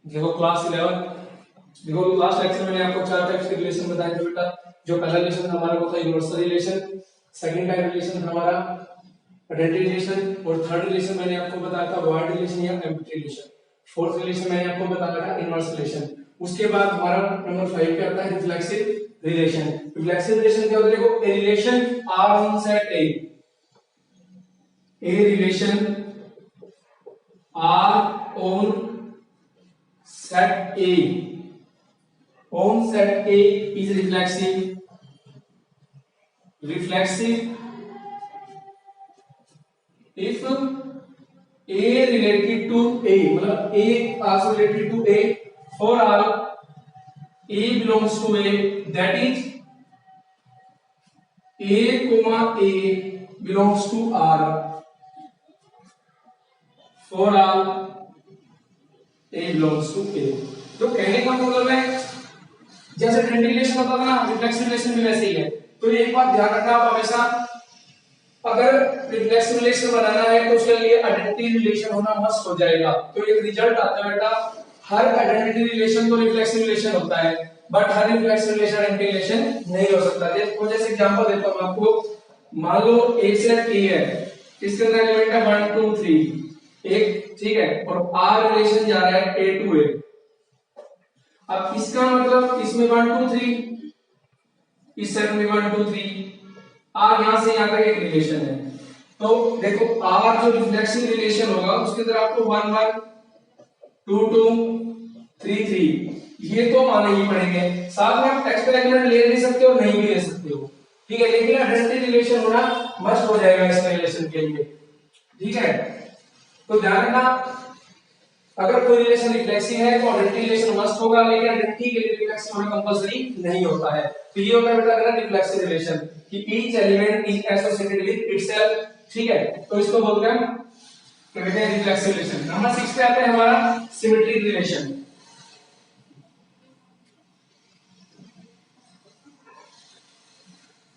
देखो क्लास 11, देखो last lecture में मैंने आपको चार टाइप्स के रिलेशन बताए थे बेटा। जो पहला रिलेशन था हमारा वो था universal relation, second type relation था हमारा आइडेंटिटी रिलेशन, और थर्ड रिलेशन मैंने आपको बताया था वर्ड रिलेशन या एम्पटी रिलेशन। फोर्थ रिलेशन मैंने आपको बताया था इनवर्स रिलेशन। उसके बाद हमारा नंबर 5 पे आता है रिफ्लेक्सिव रिलेशन। रिफ्लेक्सिव रिलेशन क्या होता है? देखो A relation R on set A relation R on set A on set A is reflexive if A related to A, मतलब A also related to A, for all A belongs to A, that is A comma A belongs to R, for all A belongs to A। तो कहने का मतलब है जैसे identity relation होता था ना, रिफ्लेक्सिव रिलेशन भी वैसे ही है। तो एक बात ध्यान रखना आप हमेशा, अगर रिफ्लेक्सिव रिलेशन बनाना है तो उसके लिए आइडेंटिटी रिलेशन होना मस्ट हो जाएगा। तो एक रिजल्ट आता है बेटा, हर आइडेंटिटी रिलेशन तो रिफ्लेक्सिव रिलेशन होता है, but her reflexive relation identity relation नहीं हो सकता। जैसे एग्जांपल देता हूं आपको, मान लो ए सेट ए है, इसके अंदर एलिमेंट है 1 2 3 एक, ठीक है, और आर रिलेशन जा रहा है ए टू ए। अब इसका मतलब इसमें 1 2 3, इस सेट में 1 2 3, आर यहां से यहां तक एक रिलेशन है। तो देखो आर जो रिफ्लेक्सिव रिलेशन होगा उसके अंदर आपको 1 1 2 2 3 3 ये तो माने ही पड़ेंगे। साथ में आप एक्स्ट्रा एलिमेंट ले नहीं सकते और नहीं भी ले सकते हो, ठीक है, लेकिन आइडेंटिटी रिलेशन होना मस्ट हो जाएगा इस रिलेशन के लिए, ठीक है। तो ध्यान रखना, अगर कोई रिलेशन रिफ्लेक्सिव है तो आइडेंटिटी रिलेशन मस्ट होगा, लेकिन आइडेंटिटी के लिए रिफ्लेक्सिव होना कंपल्सरी नहीं होता है। तो ये होता है बेटा अगर रिफ्लेक्सिव रिलेशन कि each element is associated with itself, ठीक है, तो इसको बोलते हैं क्या कहते हैं, रिफ्लेक्सिव रिलेशन। नंबर 6 पे आता है हमारा symmetric relation.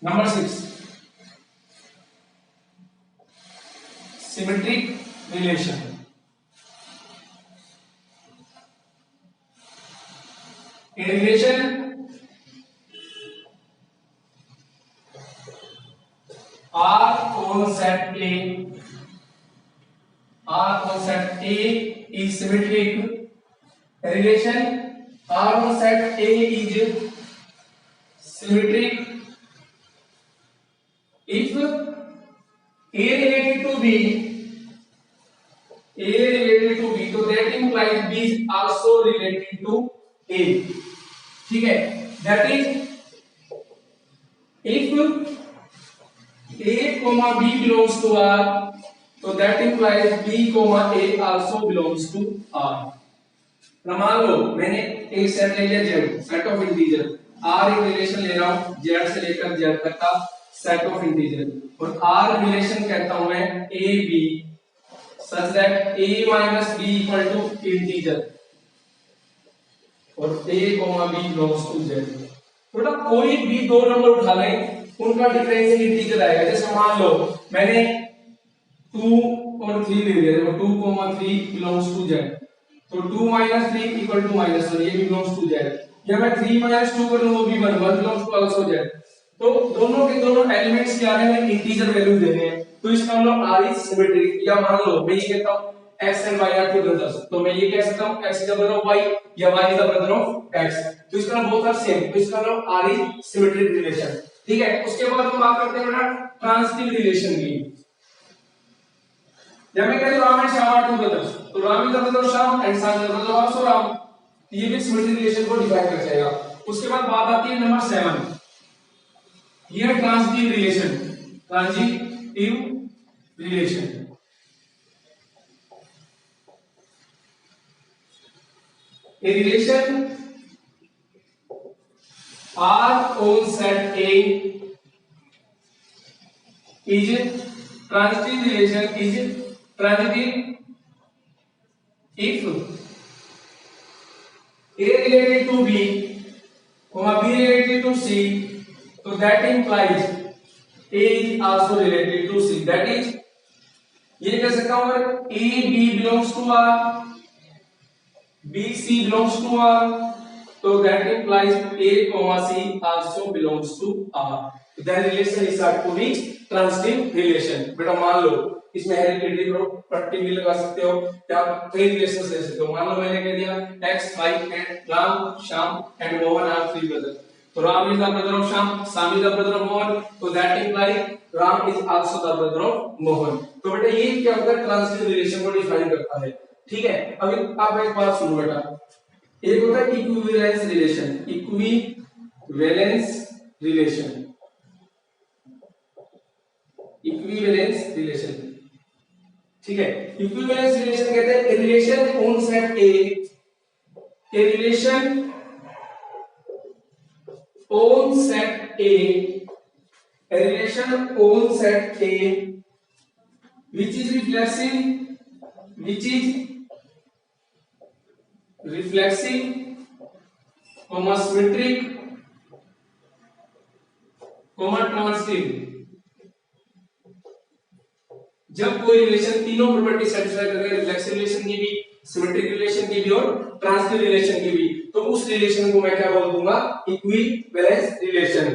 Number 6 symmetric relation. A relation R on set A, R on set A is symmetric. A relation R on set A is symmetric if A related to B, A related to B, so that implies B is also related to A, ठीक है। That is if A comma B belongs to R, so that implies B comma A also belongs to R। ना मान लो मैंने एक set ले लिया Z, set of integer, R एक relation ले रहा हूं Z से लेकर Z तक का सेट ऑफ इंटीजर, और R रिलेशन कहता हूं मैं A B such that A minus B equal to integer और A comma B belongs to Z। बेटा कोई भी दो नंबर उठा लें उनका डिफरेंशियल इंटीजर आएगा। जैसे मान लो मैंने 2 और 3 ले लिया, देखो 2 3 बिलोंग्स टू Z, तो 2 3 इक्वल टू -1, ये भी बिलोंग्स टू Z। या मैं 3 2 कर लूं वो भी 1 बिलोंग्स टू आल्सो Z। तो दोनों के दोनों एलिमेंट्स क्या है, हमें इंटीजर वैल्यू देने हैं, तो इसका मतलब R इज सिमेट्रिक। या मान लो मैं ये कहता हूं x and y are two brothers, तो मैं ये कह सकता हूं x is the brother of y या y is the brother of x, तो इसका बोथ आर सेम, तो इसका नाम R इज सिमेट्रिक रिलेशन, ठीक है। उसके बाद हम बात करते हैं बेटा ट्रांसिटिव रिलेशन की। जब मैं कहता हूं Ram and Shyam are two brothers, तो Ram is the brother of Shyam and Shyam is the brother of also Ram, ये भी सिमेट्रिक रिलेशन को डिफाइन कर जाएगा। उसके बाद बात आती है नंबर 7, ये है transitive relation. Transitive relation a relation R on set A is transitive relation is transitive if A related to B, comma B related to C, so that implies A is also related to C, that is ये कह सकता हूं अगर A B belongs to R, BC belongs to R, so that implies A, C also belongs to R. Then relation is said to be transitive relation. बेटा मान लो इसमें hereditary property भी लगा सकते हो या कई रिलेशंस ले सकते हो। मान लो मैंने कह दिया X, Y and Ram, Shyam and Mohan are three brothers. So Ram is the brother of Sham is the brother of Mohan, so that implies Ram is also the brother of Mohan. तो बेटा ये क्या होता है ट्रांजिटिव रिलेशन को define करता है। ठीक है, अभी आप एक बात सुनो बेटा, एक होता है equivalence relation, equivalence relation, equivalence relation. ठीक है, इक्विवेलेंस रिलेशन कहते हैं relation on set A relation on set A, a relation on set A which is reflexive, comma symmetric, comma transitive। जब कोई रिलेशन तीनों प्रॉपर्टी सेटिस्फाई कर रहा है, रिफ्लेक्सिव रिलेशन की भी, सिमेट्रिक रिलेशन की भी और ट्रांजिटिव रिलेशन की भी, तो उस रिलेशन को मैं क्या बोल दूंगा, इक्विवेलेंस रिलेशन।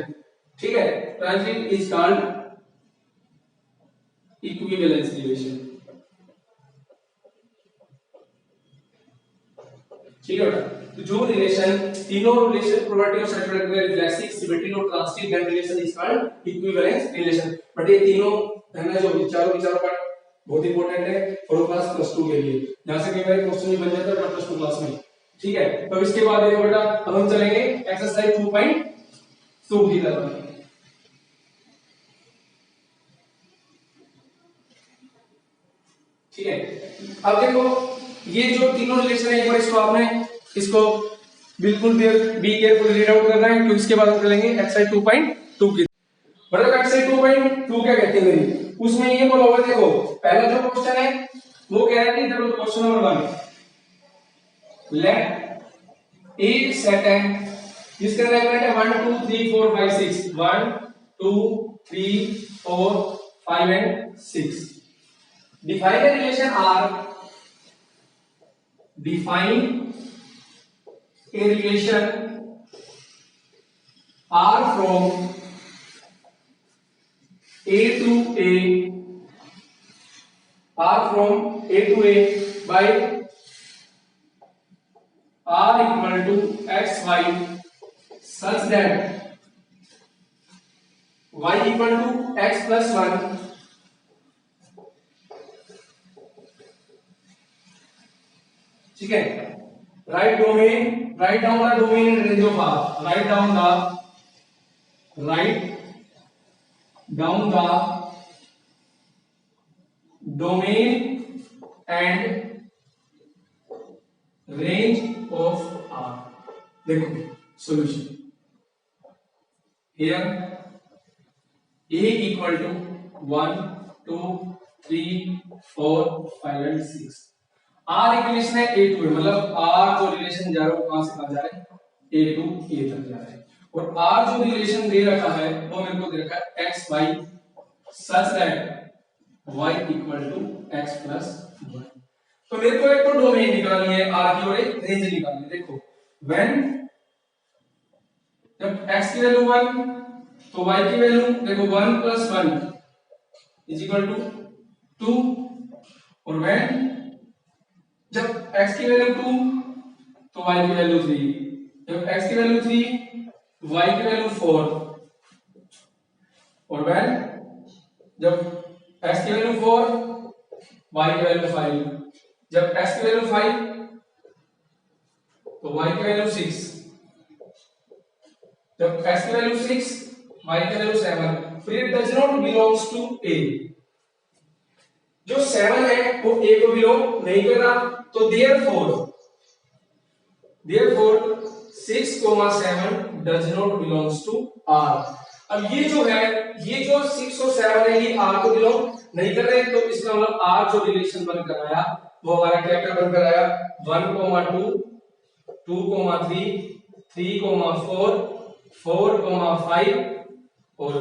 ठीक है, transitive is called equivalence relation. ठीक है बेटा, तो जो रिलेशन तीनों रिलेशन प्रॉपर्टी ऑफ सेटिस्फाई कर रहा है, रिफ्लेक्सिव, सिमेट्रिक और transitive, that relation is called equivalence relation. But ये तीनों है ना जो विचारों का बहुत इंपॉर्टेंट है और क्लास +2 के लिए, यहां से कई बार क्वेश्चन भी बन जाता है +2 क्लास में। ठीक है, तो इसके बाद देखो बेटा अब हम चलेंगे एक्सरसाइज 2.2 की तरफ। ठीक है, अब देखो ये जो तीनों रिलेशन है, एक बार इसको आपने इसको बिल्कुल बी केयरफुल रीड आउट करना है, क्योंकि इसके बाद हम चलेंगे एक्सरसाइज 2.2 की। मतलब एक्सरसाइज 2.2 क्या कहते हैं, उसमें ये बोला हुआ, देखो पहला जो क्वेश्चन है वो कह रहा है, देखो क्वेश्चन नंबर 1, लेट ए सेट है जिसका एलिमेंट है 1 2 3 4 5 6, 1 2 3 4 5 and 6। Define the relation R, define a relation R from A to A, R from A to A by R equal to X Y such that Y equal to X plus 1 ठीक है। Write down the domain and range of R, write down the domain and range of R। देखो solution here A equal to 1 2 3 4 5 and 6। R एक relation है A to A, मतलब R जो relation जा रहा है कहां से कहां जा रहा है, A to A तक जा रहा है, और R जो रिलेशन दे रखा है वो मेरे को दे रखा है x y such that y equal to x plus 1। तो मेरे को एक तो डोमेन निकालनी है R की और एक रेंज निकालनी है। देखो when जब x की वैल्यू 1 तो y की वैल्यू देखो 1 plus 1 is equal to 2, और when जब x की वैल्यू 2 तो y की वैल्यू 3, जब x की वैल्यू 3 y की वैल्यू 4, और when जब x की वैल्यू 4 y की वैल्यू 5, जब x की वैल्यू 5 तो y की वैल्यू 6, जब x की वैल्यू 6 y की वैल्यू 7, फिर it does not belongs to A। जो 7 है वो A को बिलोंग नहीं कर रहा, तो therefore 6, 7 does not belongs to R। अब ये जो है, ये जो 6 और 7 है ये R को बिलोंग नहीं कर रहे, तो इसका मतलब R जो रिलेशन बनकर आया वो हमारा क्या क्या बनकर आया, 1, 2, 2, 3, 3, 4, 4, 5 और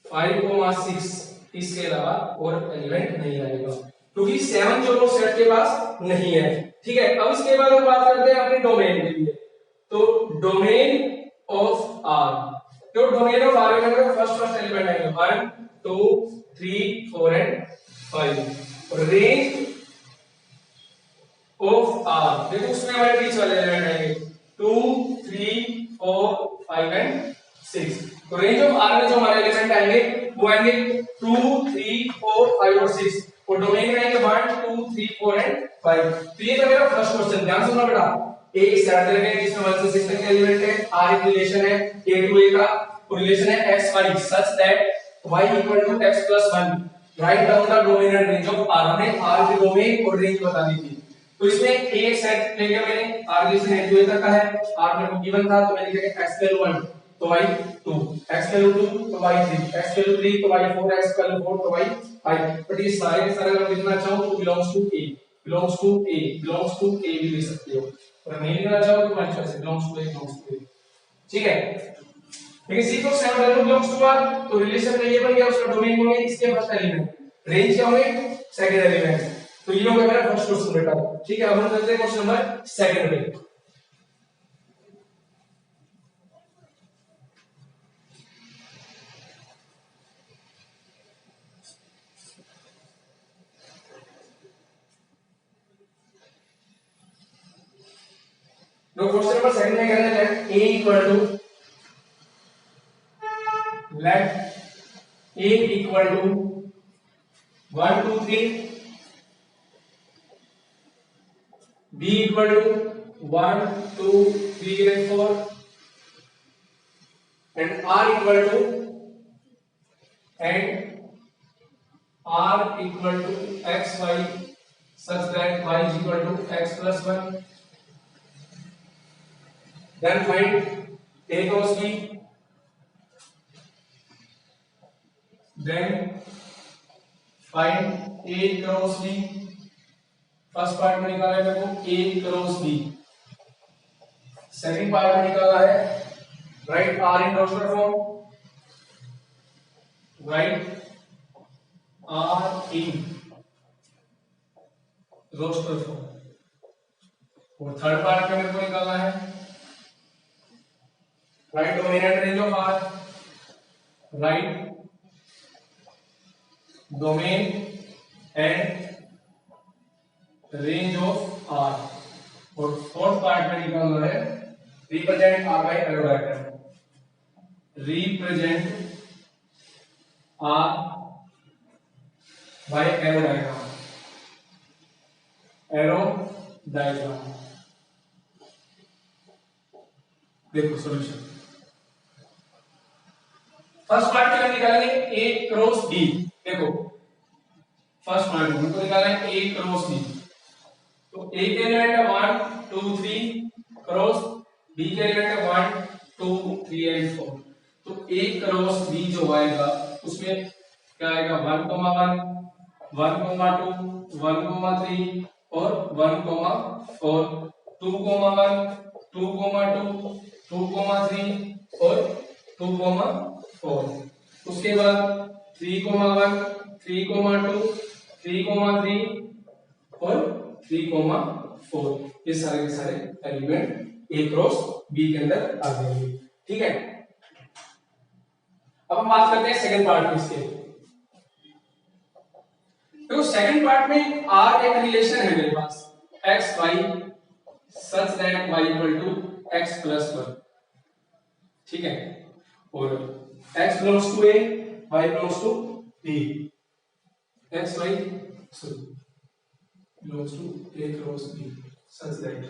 5, 6, इसके अलावा और एलिमेंट नहीं आएगा। क्योंकि 7 जो वो सेट के पास नहीं है। ठीक है, अब इसके बाद हम बात करते हैं अपने डोमेन के लिए। तो डोमेन ऑफ आर, तो डोमेन ऑफ आर में अगर फर्स्ट एलिमेंट आएंगे 1 2 3 4 एंड 5 और रेंज ऑफ आर, देखो उसमें हमारे बीच वाले एलिमेंट आएंगे 2 3 4 5 एंड 6। तो रेंज ऑफ आर में जो हमारे एलिमेंट आएंगे वो आएंगे 2 3 4 5 और 6 और डोमेन में आएंगे 1 2 3 4 एंड 5। तो ये था मेरा फर्स्ट क्वेश्चन, ध्यान सुनना बेटा। ए सेट दे रखे हैं जिसमें 1 से 6 तक के एलिमेंट है, आर एक रिलेशन है a टू a का, रिलेशन है x y such that y equal to x plus 1। Right down the domain and range of r, हमने r की डोमेन और रेंज बता दी थी। तो इसमें एक सेट ले लिया मैंने, r relation a to a तक का है, r मेरे को गिवन था तो मैंने लिखा x वैल्यू 1 तो y 2, x वैल्यू 2 तो y 3, x वैल्यू 3 तो y 4, x वैल्यू 4 तो y 5। बट ये सारे के सारे अगर लिखना चाहो तो belongs to a, belongs to a, belongs to a भी लिख सकते हो, और नहीं लिखना चाहो तो वन चॉइस है, belongs to a, belongs to a। ठीक है, लेकिन सी को 7 वैल्यू बिलोंग्स टू r, तो रिलेशन में ये बन गया, उसका डोमेन होंगे इसके फर्स्ट एलिमेंट, रेंज क्या होंगे सेकंड एलिमेंट। तो ये हो गया मेरा फर्स्ट क्वेश्चन बेटा। ठीक है, अब हम करते हैं क्वेश्चन नंबर सेकंड पे। तो क्वेश्चन नंबर सेकंड में कहते हैं a equal to let a equal to 1 2 3, b equal to 1 2 3 and 4 and r equal to x y such that y is equal to x plus 1। then find a cross b, then find a cross b। First part में निकाला है मेरे को a cross b, second part में निकाला है right r in roster form, right r in roster form, और third part में मेरे को निकालना है right domain and range of r, right domain and range of r, और फोर्थ पार्ट में निकालना है represent r by arrow diagram, represent r by arrow diagram, arrow diagram. देखो सॉल्यूशन, फर्स्ट पार्ट के लिए निकालेंगे a क्रॉस b। देखो first part में हमको निकालना है a क्रॉस b, तो a के एलिमेंट है 1 2 3 क्रॉस b के एलिमेंट है 1 2 3 एंड 4। तो a क्रॉस b जो आएगा उसमें क्या आएगा 1 1 1 2 1 3 और 1 4, 2 1 2 2 2 3 और 2 4। उसके बाद 3 1 3 2 3 3 और 3 4, ये सारे के सारे एलिमेंट a क्रॉस b के अंदर आ जाएंगे। ठीक है, अब हम बात करते हैं सेकंड पार्ट में इसके। तो सेकंड पार्ट में r एक रिलेशन है मेरे पास x y such that y equal to x plus 1। ठीक है, और x belongs to a, y belongs to b, x y belongs to a cross b such that,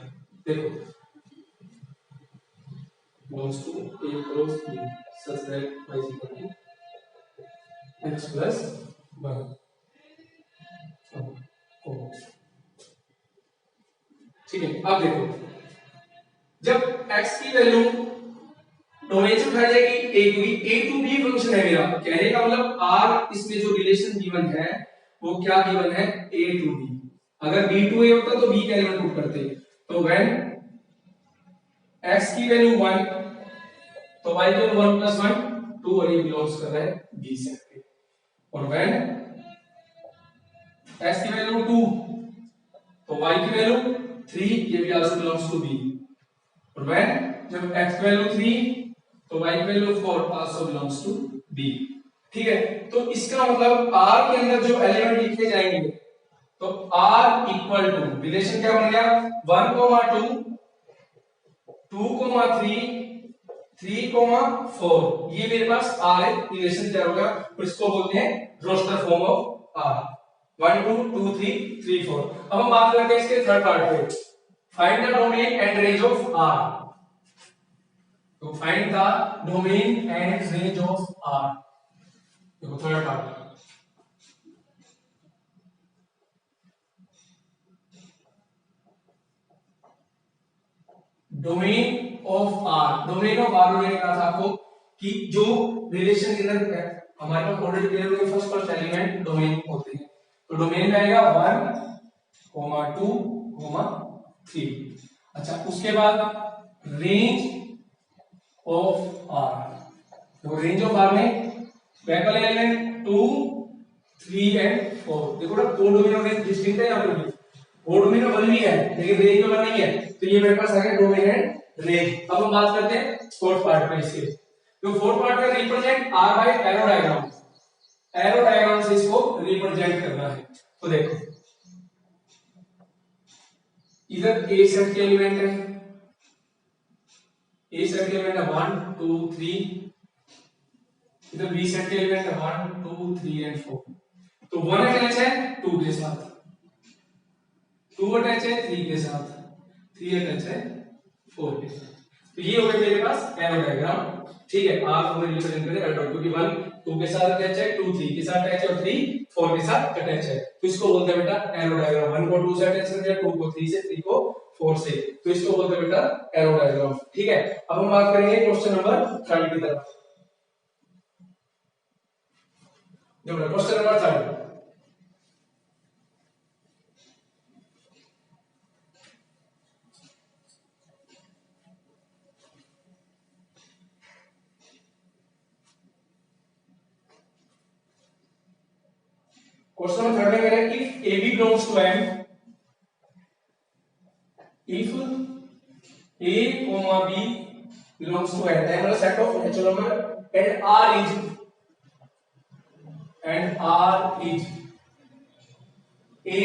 देखो belongs to a cross b such that y is equal to x plus 1। ठीक है, अब देखो जब x की value domain से उठाई जाएगी a टू b फंक्शन है मेरा, कहने का मतलब r इसमें जो रिलेशन गिवन है वो क्या गिवन है a टू b। अगर b टू a होता तो b का एलिमेंट पुट करते, तो व्हेन x की वैल्यू 1 तो y की वैल्यू 1 प्लस 1 2 और ये बिलोंग्स कर रहा है b से, और व्हेन x की वैल्यू 2 तो y की वैल्यू 3, ये भी आल्सो बिलोंग्स टू b। और व्हेन जब x की वैल्यू 3 तो y की value 4 also belongs to b। ठीक है, तो इसका मतलब R के अंदर जो एलिमेंट लिखे जाएंगे तो R इक्वल टू रिलेशन क्या बन गया 1, 2, 3, 3, 4, ये मेरे पास R है, रिलेशन क्या होगा तो इसको बोलते हैं रोस्टर फॉर्म ऑफ R। 1, 2, 2, 3, 3, 4। अब हम बात करते हैं इसके थर्ड पार्ट पे, find the domain and range of R। तो find the domain and range of R, देखो third part. Domain of R, domain of R मैंने कहा था आपको कि जो रिलेशन के अंदर हमारे पास ऑलरेडी क्लियर हो गया, फर्स्ट एलिमेंट डोमेन होते हैं। तो डोमेन में आएगा 1, 2, 3। अच्छा, उसके बाद रेंज ऑफ R, तो रेंज ऑफ R में वेक्टर एलिमेंट 2, 3 एंड 4। देखो ना, दो डोमेन और रेंज डिस्टिंक्ट है यहां पर, वो डोमेन में 1 भी है लेकिन रेंज में 1 नहीं है, तो ये मेरे पास आ गया डोमेन एंड रेंज। अब हम बात करते हैं फोर्थ पार्ट में इसके। तो फोर्थ पार्ट में represent R by arrow diagram, arrow diagram से इसको रिप्रेजेंट करना है। तो देखो इधर A सेट के एलिमेंट है, A सेट के एलिमेंट है 1, 2, 3, इधर B सेट के एलिमेंट है 1, 2, 3 एंड 4। तो 1 अटैच है 2 के साथ, 2 अटैच है 3 के साथ, 3 अटैच है 4 के साथ। तो ये हो गया मेरे पास एरो डायग्राम। ठीक है, आप हमें रिप्रेजेंट करें एरो, क्योंकि 1 2 के साथ अटैच है, 2 3 के साथ अटैच है और 3 4 के साथ अटैच है। तो इसको बोलते हैं बेटा एरो डायग्राम। 1 को 2 से अटैच कर दिया, 2 को 3 से, 3 को 4 से, तो इसको बोलते हैं बेटा एरो डायग्राम। ठीक है, अब हम बात करेंगे क्वेश्चन नंबर 3 की तरफ। देखो क्वेश्चन नंबर 3, क्वेश्चन नंबर 3 में कह रहा है if AB belongs to M, if A, B belongs to N, then a set of natural number and R is A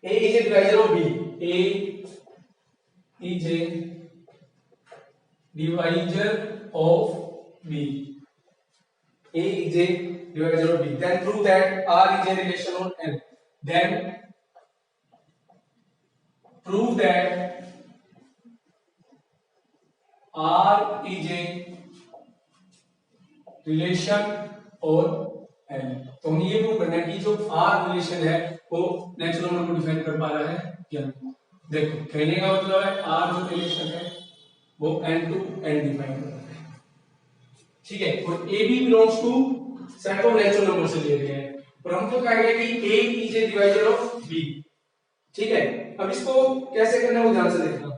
is a divisor of B, A is a divisor of B, A is a divisor of B, then prove that R is a relation on N, then prove that R is a relation और N। तो हम ये prove करना है कि जो R relation है वो नेचुरल नंबर को डिफाइन कर पा रहा है या नहीं। देखो कहने का मतलब है R जो रिलेशन है वो N टू N डिफाइन कर रहा है। ठीक है, और AB belongs to set of natural number से लिए गए हैं, और हम तो कहेंगे कि A is a divisor of B। ठीक है, अब इसको कैसे करना है वो ध्यान से देखना।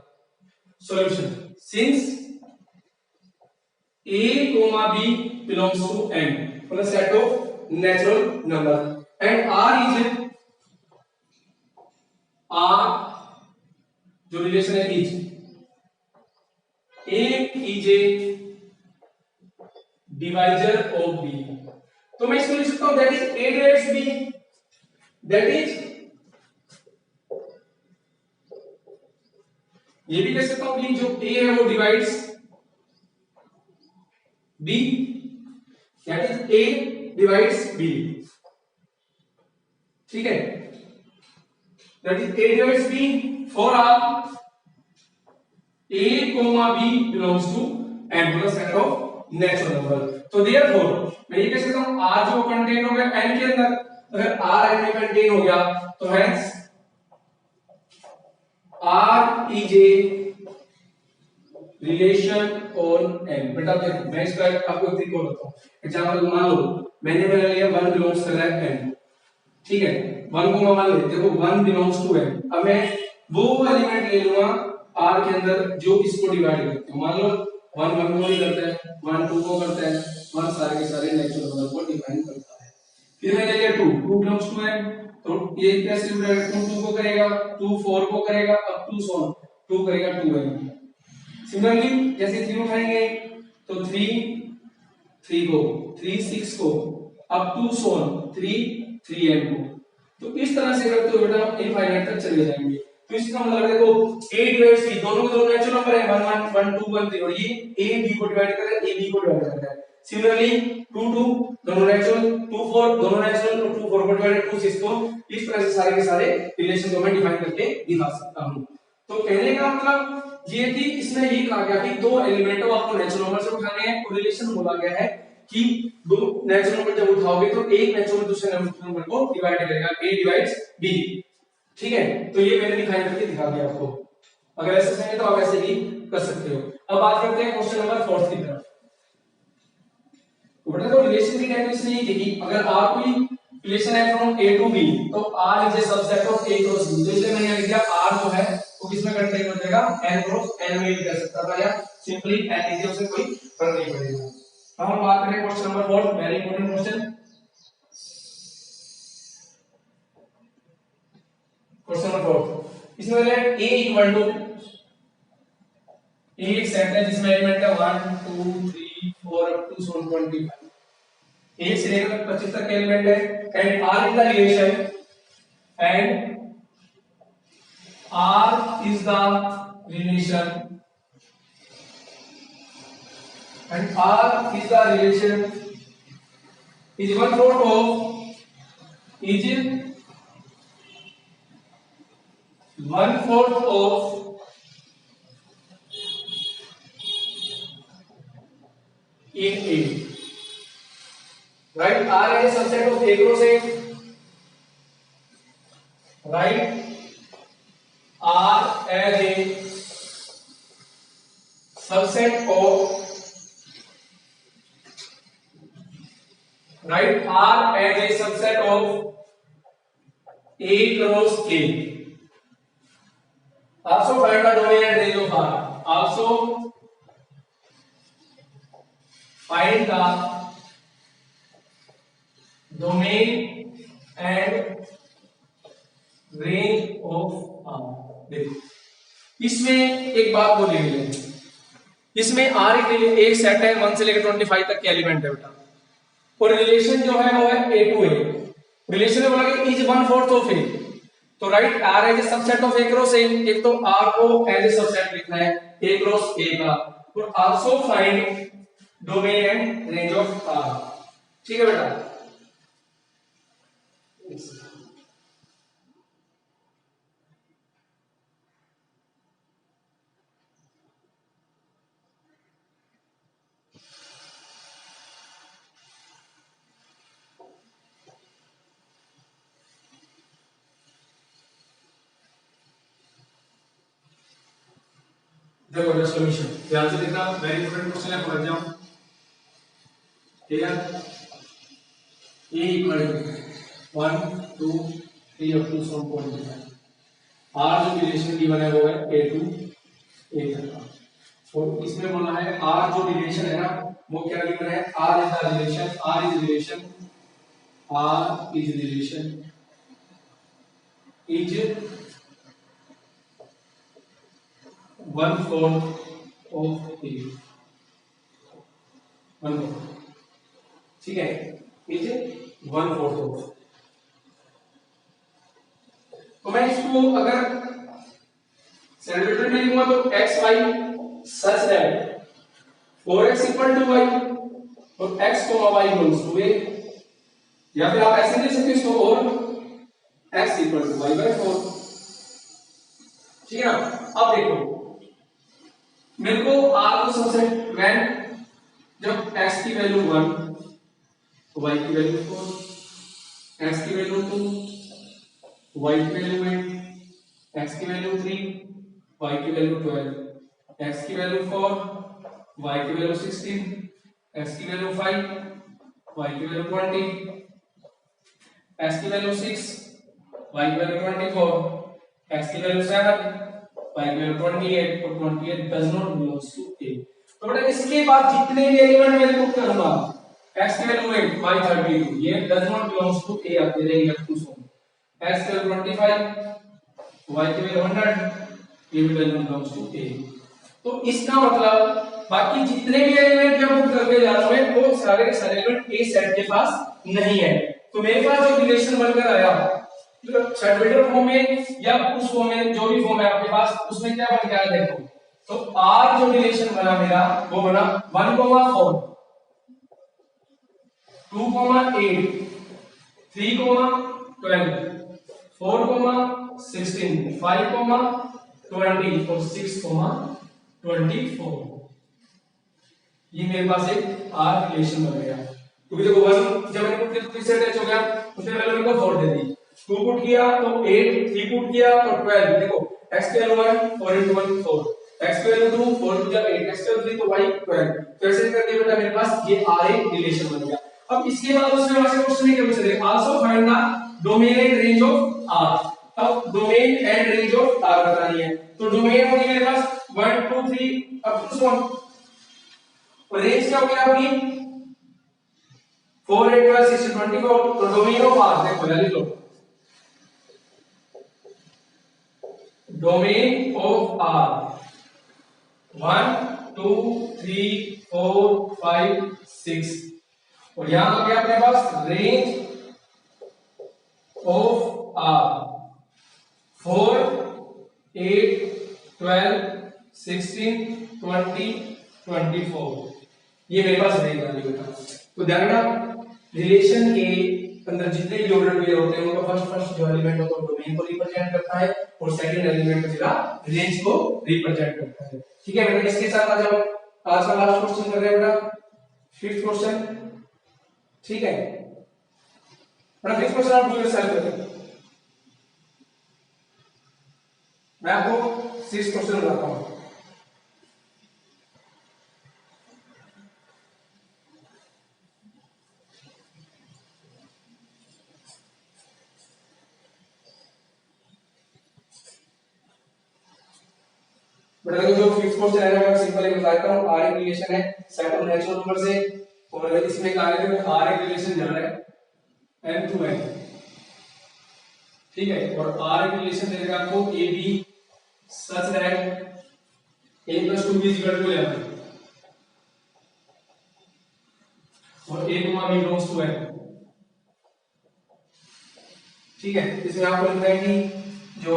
Solution, since A, B belongs to N, मतलब set of natural number, and R जो रिलेशन है is A is a divisor of B। तो मैं इसको लिख सकता हूं that is A divides B, that is, ये भी कह सकता हूं कि जो A है वो divides B, that is A divides B। ठीक है, that is A divides B for R A, B belongs to N, मतलब सेट ऑफ नेचुरल नंबर। तो therefore मैं ये कह सकता हूं R जो कंटेन हो गया N के अंदर, अगर R N में कंटेन हो गया तो hence R is a relation on N। बेटा देखो मैं इसका आपको एक ट्रिक बताता हूं। एग्जांपल मान लो मैंने पहले लिया 1 बिलोंग्स कर रहा है N, ठीक है, 1 को मान लेते, देखो 1 बिलोंग्स टू N। अब मैं वो एलिमेंट ले लूंगा R के अंदर जो इसको डिवाइड करते हैं। मान लो 1 1 को ही करता है, 1 2 को करता है, 1 सारे के सारे नेचुरल नंबर को डिफाइन करता है। फिर मैंने लिया 2 बिलोंग्स टू n, तो ये कैसे 2 को करेगा, 2 4 को करेगा, अब 2 सो 2 करेगा 2n। सिमिलरली जैसे 3 उठाएंगे तो 3 को, 3 6 को, अब 2 सो 3n को। तो इस तरह से करते हुए बेटा इनफाइनाइट तक चले जाएंगे। तो इसका मतलब देखो a डिवाइड्स b, दोनों के दोनों नेचुरल नंबर है, 1 1 1 2 1 3, और ये a b को डिवाइड कर रहा है, a b को डिवाइड कर रहा है। सिमिलरली 2 2 दोनों नेचुरल, 2 4 दोनों नेचुरल, तो 2 4 को डिवाइड 2 6 को। इस तरह से सारे के सारे रिलेशन को मैं डिफाइन करके दिखा सकता हूं। तो कहने का मतलब ये कि इसमें ये कहा गया कि दो एलिमेंट को आपको नेचुरल नंबर से उठाने हैं, और रिलेशन बोला गया है कि दो नेचुरल नंबर जब उठाओगे तो एक नेचुरल दूसरे नंबर को डिवाइड करेगा, a डिवाइड्स b। ठीक है, तो ये मैंने डिफाइन करके दिखा दिया आपको। अगर ऐसे चाहिए तो आप ऐसे भी कर सकते हो। अब बात करते हैं क्वेश्चन नंबर 4 की तरफ। तो बेटा रिलेशन की डेफिनेशन ये थी कि अगर R कोई रिलेशन है फ्रॉम A टू B, तो R is a subset of A cross B। तो इसलिए मैंने लिख दिया R जो है वो किसमें कंटेन हो जाएगा, N क्रॉस N में भी कर सकता था, या सिंपली N लिख दिया, उससे कोई फर्क नहीं पड़ेगा। अब हम बात करें question number 4, very important question. Question number 4, इसमें है A इक्वल टू, A एक सेट है जिसमें एलिमेंट है 1 2 3 4 अप टू 25। एक से लेकर 25 तक एलिमेंट है, and R is the relation, and R is the relation, and R is the relation is 1/4 of, is 1/4 of in A, right? R is a subset of A cross A, right? R as a subset of, right? R as a subset of A cross A. Also find the domain and range of R. Also find the domain and range of R. देखो इसमें एक बात बोली गई है, इसमें R एक set है 1 से लेकर 25 तक के एलिमेंट है बेटा, और रिलेशन जो है वो है A टू A। रिलेशन में बोला कि इज 1/4 ऑफ A, तो right R as a subset of A cross A। एक तो R को एज ए सबसेट लिखना है A क्रॉस A का, और also find domain and range of R। ठीक है बेटा, देखो सॉल्यूशन ध्यान से देखना, वेरी इंपॉर्टेंट क्वेश्चन है, पढ़ जाओ। ठीक है, A equal to 1 2 3 up to 7.5। R जो रिलेशन गिवन है वो है A टू A तक, और इसमें बोला है R जो रिलेशन है ना वो क्या गिवन है, R is the relation, R is relation, R is relation is 1/4 of A, 1/4। ठीक है, इज 1/4 ऑफ। तो मैं इसको अगर सेंटीमीटर में लिखूंगा तो x y such that 4x equal to y और x y equals to a, या फिर आप ऐसे लिख सकते हो इसको, और x इक्वल टू y/4। ठीक है ना। अब देखो मेरे को R को सबसे व्हेन जब x की वैल्यू 1 तो y की वैल्यू 4, x की वैल्यू 2 y की वैल्यू 8, x की वैल्यू 3 y की वैल्यू 12, x की वैल्यू 4 y की वैल्यू 16, x की वैल्यू 5 y की वैल्यू 20, x की वैल्यू 6 y की वैल्यू 24, x की वैल्यू 7 y की वैल्यू 28, और 28 does not belongs to A। तो बेटा इसके बाद जितने भी एलिमेंट मैं पुट करूंगा x की वैल्यू 8, y 32, ये does not belongs to a आते रहेंगे टू सो x की वैल्यू 25, y की वैल्यू 100, ये भी does not belongs to a। तो इसका मतलब बाकी जितने भी एलिमेंट मैं पुट करके जा रहा हूं वो सारे के सारे एलिमेंट a सेट के पास नहीं है। तो मेरे पास जो रिलेशन बनकर आया सेट फॉर्म में या उस फॉर्म में जो भी फॉर्म है आपके पास उसमें क्या बन गया देखो। तो r जो रिलेशन बना मेरा वो बना 1, 4, 2, 8, 3, 12, 4, 16, 5, 20 और 6, 24। ये मेरे पास एक r रिलेशन बन गया। क्योंकि देखो 1 जब मैंने पुट किया तो किससे अटैच हो गया, उसने वैल्यू को 4 दे दी, 2 पुट किया तो 8, 3 पुट किया तो 12। देखो x की वैल्यू 1, 4 into 1 4, x की वैल्यू 2, 4 to 8, x की वैल्यू 3 तो y 12। तो ऐसे करके बेटा मेरे पास ये r एक रिलेशन बन गया। अब इसके बाद उसमें वहां से क्वेश्चन क्या पूछ रहे हैं, also find the domain and range of r। अब domain and range of r बतानी है। तो डोमेन होगी मेरे पास 1, 2, 3 अप टू 1, और रेंज क्या होगी आपकी 4, 8, 12, 16, 24। तो डोमेन ऑफ r देखो जल्दी लो, डोमेन ऑफ r 1, 2, 3, 4, 5, 6, और यहां तो क्या अपने पास रेंज ऑफ r 4, 8, 12, 16, 20, 24। ये मेरे पास रेंज वाली बेटा। तो ध्यान रखना रिलेशन के अंदर जितने भी ऑर्डर पेयर होते हैं उनका फर्स्ट जो एलिमेंट होता है डोमेन को रिप्रेजेंट करता है और सेकंड एलिमेंट मेरा रेंज को रिप्रेजेंट करता है। ठीक है बेटा, इसके साथ आज हम आज का लास्ट क्वेश्चन कर रहे हैं बेटा, फिफ्थ क्वेश्चन। ठीक है बेटा, फिफ्थ क्वेश्चन आप डू योरसेल्फ करें। मैं आपको सिक्स्थ क्वेश्चन बताता हूं। बेटा देखो जो फिफ्थ क्वेश्चन है मैं सिंपल ही बताता हूं। r एक रिलेशन है सेट ऑफ नेचुरल नंबर से, और इसमें कहा है कि r एक रिलेशन जा रहा है n to n। ठीक है, और r एक रिलेशन देगा आपको a b such that a plus 2b is equal to 11 और a b belongs to n। ठीक है, इसमें आपको लिखना है कि जो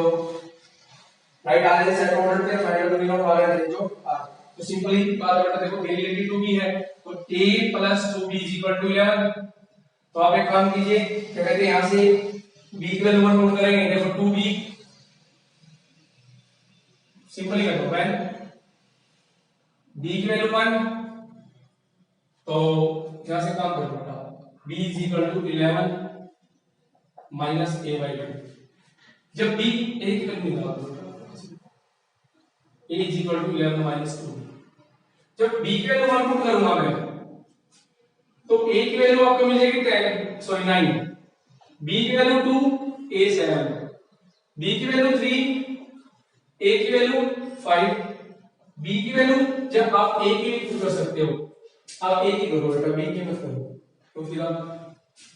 right R S set order पे find out domain of R and range of R. तो सिंपली बात करते देखो डेरिवेटिव 2b है तो a plus 2b is equal to 11। तो आप एक काम कीजिए, क्या कहते हैं यहां से b की वैल्यू 1 पुट करेंगे, देखो 2b सिंपली कर दो व्हेन b की वैल्यू 1, तो यहां से काम करो बेटा b is equal to 11 minus a by 2। जब b a की वैल्यू निकालो a is equal to 11 minus 2, जब b की वैल्यू 1 पुट करूंगा मैं तो a की वैल्यू आपको मिल जाएगी 9, b की वैल्यू 2, a 7, b की वैल्यू 3, a की वैल्यू 5, b की वैल्यू जब आप a की पुट कर सकते हो आप a की करो बेटा, b की मत करो, तो फिर आप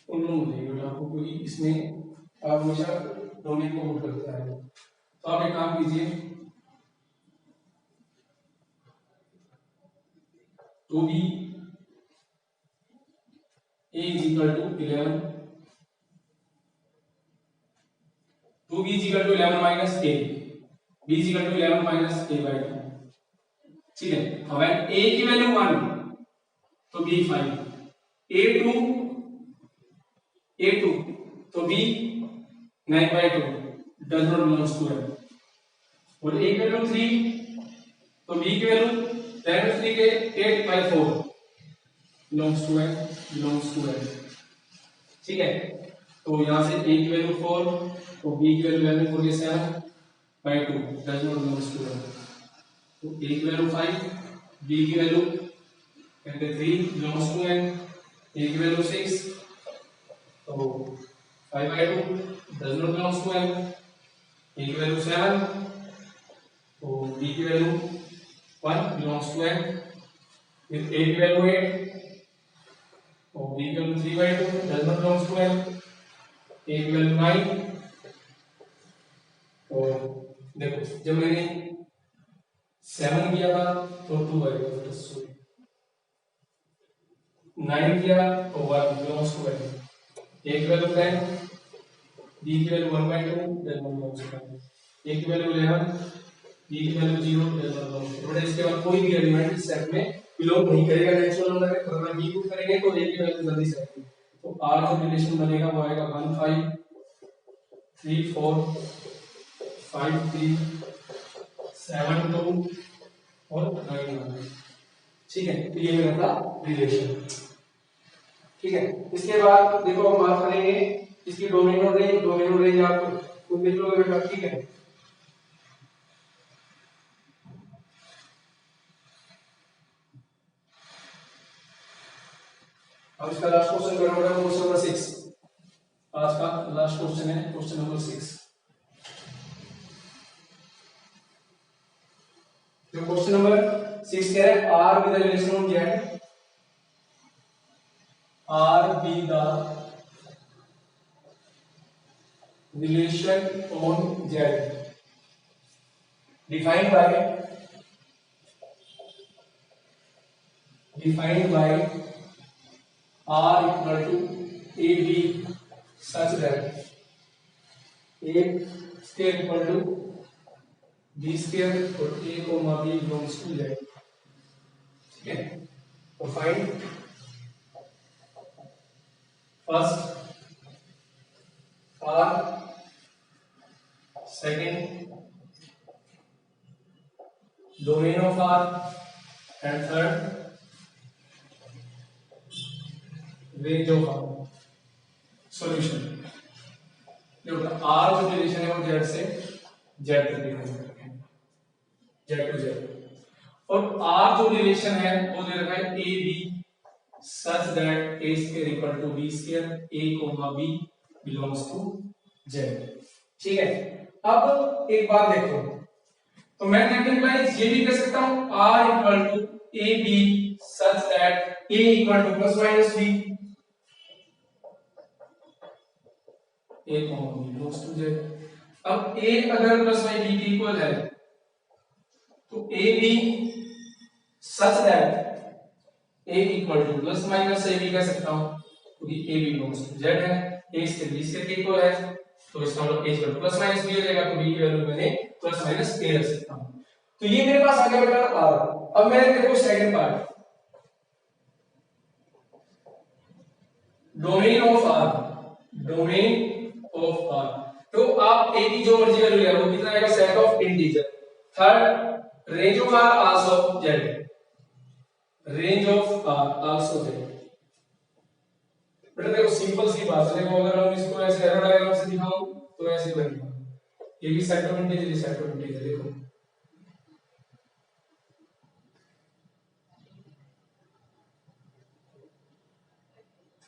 उल्लू हो जाएगा बेटा आपको, क्योंकि इसमें आप हमेशा डोमेन को पुट करते हैं। तो आप एक काम कीजिए, तो b a is equal to 11, 2b is equal to 11 minus a, b is equal to 11 minus a by 2। ठीक है, अब a की वैल्यू 1 तो b 5, a2 तो b 9 by 2 does not belongs to n, और a की वैल्यू 3 तो b की वैल्यू 10 3 के 8 by 4 belongs to n। ठीक है, तो यहां से a की वैल्यू 4 तो b की value 47 by 2 does not belongs to n। तो a की वैल्यू 5, b की value 3 belongs to n, a की वैल्यू 6 तो 5 by 2 does not belongs to n, a की वैल्यू 7 तो b की वैल्यू 1 belongs to n, फिर a की वैल्यू 8 और b की value 3/2 does not belongs to n, a की वैल्यू 9। और देखो जब मैंने 7 किया था तो 2 आएगा, प्लस 9 किया तो 1 बिलोंग्स टू n, a की वैल्यू 10, b की value 1/2 does not belongs to n, a की वैल्यू 11, b की value 0 does not belongs to n। But इसके बाद कोई भी एलिमेंट इस सेट में बिलोंग नहीं करेगा नेचुरल नंबर के, तो अगर b को करेंगे तो a की वैल्यू जल्दी से आएगी। तो r जो रिलेशन बनेगा वो आएगा 1 5 3 4 5 3 7 2 और 9 1। ठीक है, तो ये मेरा था रिलेशन। ठीक है, इसके बाद देखो हम बात करेंगे इसकी डोमेन और रेंज। डोमेन और रेंज आप खुद देख लोगे बेटा। ठीक है, अब इसका लास्ट क्वेश्चन करना है, क्वेश्चन नंबर 6। आज का लास्ट क्वेश्चन है, क्वेश्चन नंबर 6। तो क्वेश्चन नंबर 6 कह रहा है R with the relation on Z, R be the relation on Z defined by r equal to ab such that a square equal to b square और a comma b belongs to z। ठीक है, तो find first r, second domain of r, and third range of r। Solution देखो r जो relation है वो z से z तक डिफाइन करते हैं, z टू z। और r जो रिलेशन है वो दे रखा है a b such that a square equal to b square, a comma b belongs to z। ठीक है, अब एक बात देखो, तो मैं मैथमेटिकलाइज ये भी कर सकता हूं r equal to a b such that a equal to plus minus b, a comma b belongs to z। अब a अगर प्लस y b के इक्वल है तो a b such that a equal to plus minus a b कह सकता हूं, क्योंकि a b belongs to z है, a इसके b के इक्वल है, तो इसका मतलब a equal to plus minus b हो जाएगा, तो b की वैल्यू मैंने प्लस माइनस a रख सकता हूं। तो ये मेरे पास आ गया बेटा r। अब मैंने देखो second part, domain of r, domain of r। तो आप a की जो मर्जी वैल्यू ले लो, कितना आएगा, set of integer. Third range of r also z, range of r also z। बेटा देखो सिंपल सी बात है, देखो अगर हम इसको ऐसे एरो डायग्राम से दिखाऊं तो ऐसे बनेगा, ये भी सेट ऑफ इंटीजर, ये सेट ऑफ इंटीजर। देखो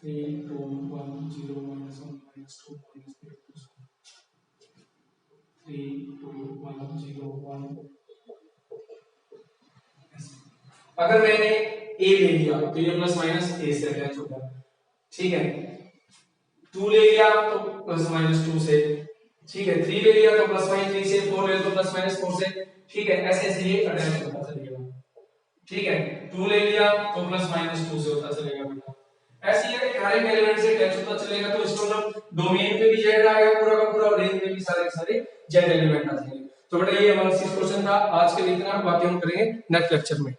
3 2 1 0 -1 -2 3 2 1 0 1। अगर मैंने a ले लिया तो ये प्लस माइनस a से अटैच होगा। ठीक है, 2 ले लिया तो प्लस माइनस 2 से। ठीक है, 3 ले लिया तो प्लस माइनस 3 से, 4 ले लिया तो प्लस माइनस 4 से। ठीक है, ऐसे ऐसे ये अटैच होता चलेगा। ठीक है, 2 ले लिया तो प्लस माइनस 2 से होता चलेगा बेटा। ऐसे ही है, हर एक एलिमेंट से अटैच होता चलेगा, तो इसको मतलब डोमेन में भी जेड आएगा पूरा का पूरा, और रेंज में भी सारे के सारे जेड एलिमेंट आ जाएंगे। तो बेटा ये हमारा 6 क्वेश्चन था। आज के लिए इतना, बाकी हम करेंगे नेक्स्ट लेक्चर में।